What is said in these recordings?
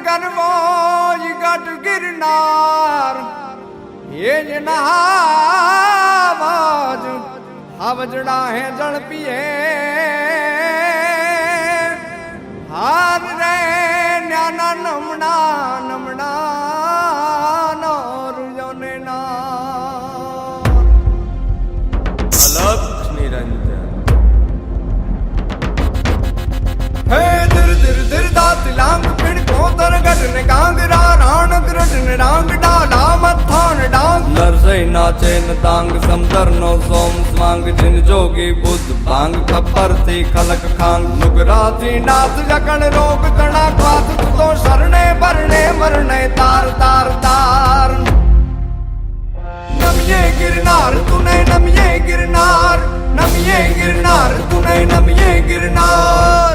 ગરવો ગઢ ગિરનાર એ જ નહાવાજ આવજડા હે જળ પીએ હાર રે ન્યાના નમણા નમણા નોરુજોને ના અલક્ષ નિરંજન હે દર દર દર દાત લાંગ પીડ કોતર ગઢ ને કાંગરા રાણ ગ્રઢ ને રાંગ ડાલા મથાણ ડાંગ નરસઈ નાચે ન તાંગ સમદર નો સોમ સ્વાંગ જિન જોગી બુદ્ધ ભાંગ ખપ્પર થી ખલક ખાંગ નુગરાથી નાથ જકણ રોગ તણા ક્વાથ તો શરણે ભરણે મરણે તાર તાર તાર નમિયે ગિરનાર તુને નમિયે ગિરનાર નમિયે ગિરનાર તુને નમિયે ગિરનાર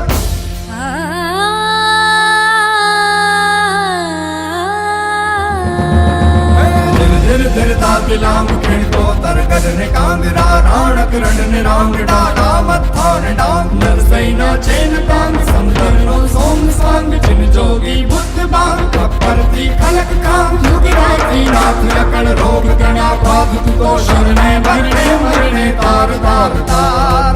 ધીર ધીર તાતી લાંગ ખીણ કોતર ગઢ ને કાંગરા રાણક રંડ ને રાંગ ડાડા મથાણ ડાંગ નરસઈ ના ચેન તાંગ સમદર નો સોમ સાંગ જિન જોગી બુદ્ધ બાંગ ખપ્પર થી ખલક ખાંગ નુગરાથી નાથ લકણ રોગ ગણા પાદ તું તો શરણે ભરણે મરણે તાર તાર તાર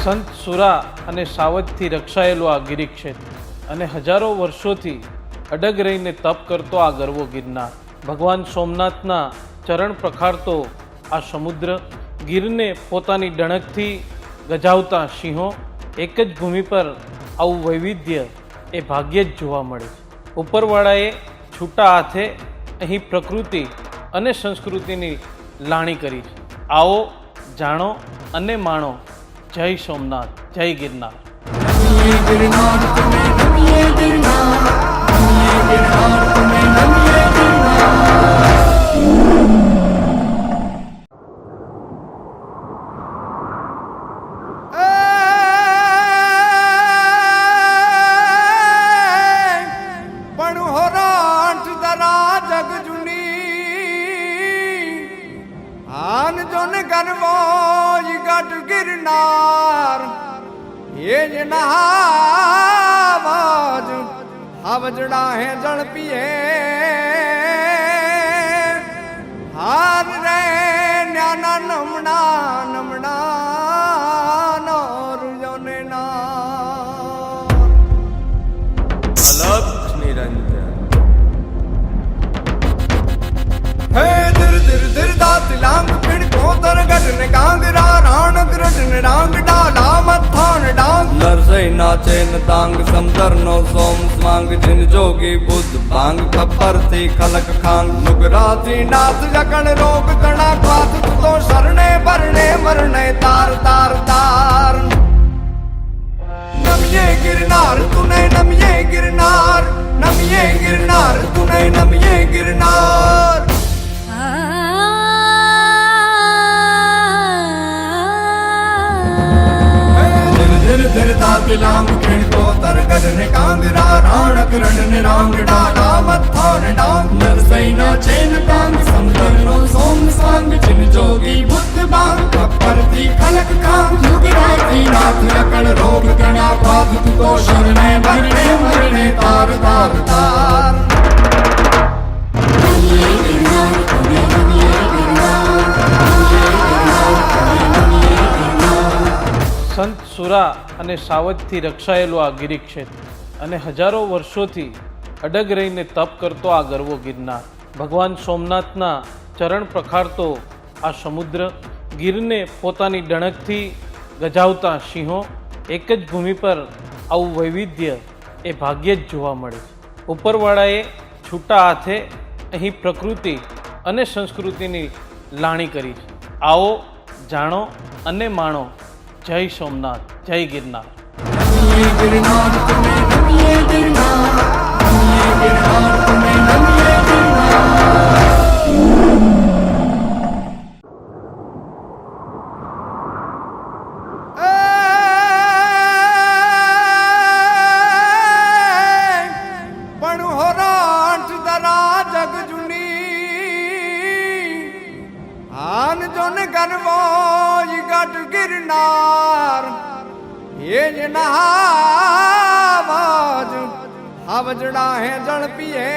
સંત સુરા અને સાવજથી રક્ષાયેલું આ ગિરિક્ષેત્ર અને હજારો વર્ષોથી અડગ રહીને તપ કરતો આ ગરવો ગિરનાર ભગવાન સોમનાથના ચરણ પ્રખારતો આ સમુદ્ર ગીરને પોતાની ડણકથી ગજાવતા સિંહો એક જ ભૂમિ પર આવું વૈવિધ્ય એ ભાગ્યે જ જોવા મળે છે. ઉપરવાળાએ છૂટા હાથે અહીં પ્રકૃતિ અને સંસ્કૃતિની લાણી કરી છે. આવો જાણો અને માણો. જય સોમનાથ, જય ગિરનાર. નમિયે ગિરનાર તુમે નમિયે ગિરનાર નમિયે ગિરનાર તુમે નમિયે ગિરનાર પણ હોરાઠ દરા જગ જુની આન જોન ગરવો ગઢ ગિરનાર એ જ નહાવાજ આવજડા હે જળ પીએ હાર રે ન્યાના નમણા નમણા નોરુજોને ના અલક્ષ નિરંજન હે દર દર દર દાત લાંગ પીડ કોતર ગઢ ને કાંગરા રાણ ગ્રઢ ને રાંગ ડાલા મથાણ ડાંગ નરસઈ નાચે ન તાંગ સમદર નો સોમ સ્વાંગ જિન જોગી બુદ્ધ ભાંગ ખપ્પર થી ખલક ખાંગ નુગરાથી નાથ જકણ રોગ તણા ક્વાથ તો શરણે ભરણે મરણે તાર તાર તાર નમિયે ગિરનાર તુને નમિયે ગિરનાર નમિયે ગિરનાર તુને નમિયે ગિરનાર ધીર ધીર તાતી લાંગ ખીણ કોતર ગઢ ને કાંગરા રાણક રંડ ને રાંગ ડાલા મથાણ ડાંગ નરસઈ ના ચેન તાંગ સમદર નો સોમ સાંગ જિન જોગી બુદ્ધ બાંગ ખપ્પર થી ખલક ખાંગ નુગરાથી નાથ લકણ રોગ ગણા પાદ તું તો શરણે ભરણે મરણે તાર તાર તાર નમિયે ગિરનાર તુમે નમિયે ગિરનાર નમિયે ગિરનાર તુમે નમિયે ગિરનાર સંત સુરા અને સાવજથી રક્ષાયેલું આ ગિરિક્ષેત્ર અને હજારો વર્ષોથી અડગ રહીને તપ કરતો આ ગરવો ગિરનાર ભગવાન સોમનાથના ચરણ પ્રખારતો આ સમુદ્ર ગીરને પોતાની ડણકથી ગજાવતા સિંહો એક જ ભૂમિ પર આવું વૈવિધ્ય એ ભાગ્યે જ જોવા મળે છે. ઉપરવાળાએ છૂટા હાથે અહીં પ્રકૃતિ અને સંસ્કૃતિની લાણી કરી છે. આવો જાણો અને માણો. જય સોમનાથ, જય ગિરનાર. નમિયે ગિરનાર તુમે નમિયે ગિરનાર નમિયે ગિરનાર તુમે નમિયે ગિરનાર પણ હોરાઠ દરા જગ જુની આન જોન ગરવો વિરાટ ગિરનાર એ જ નહાવાજ આવજડા હે જળ પીએ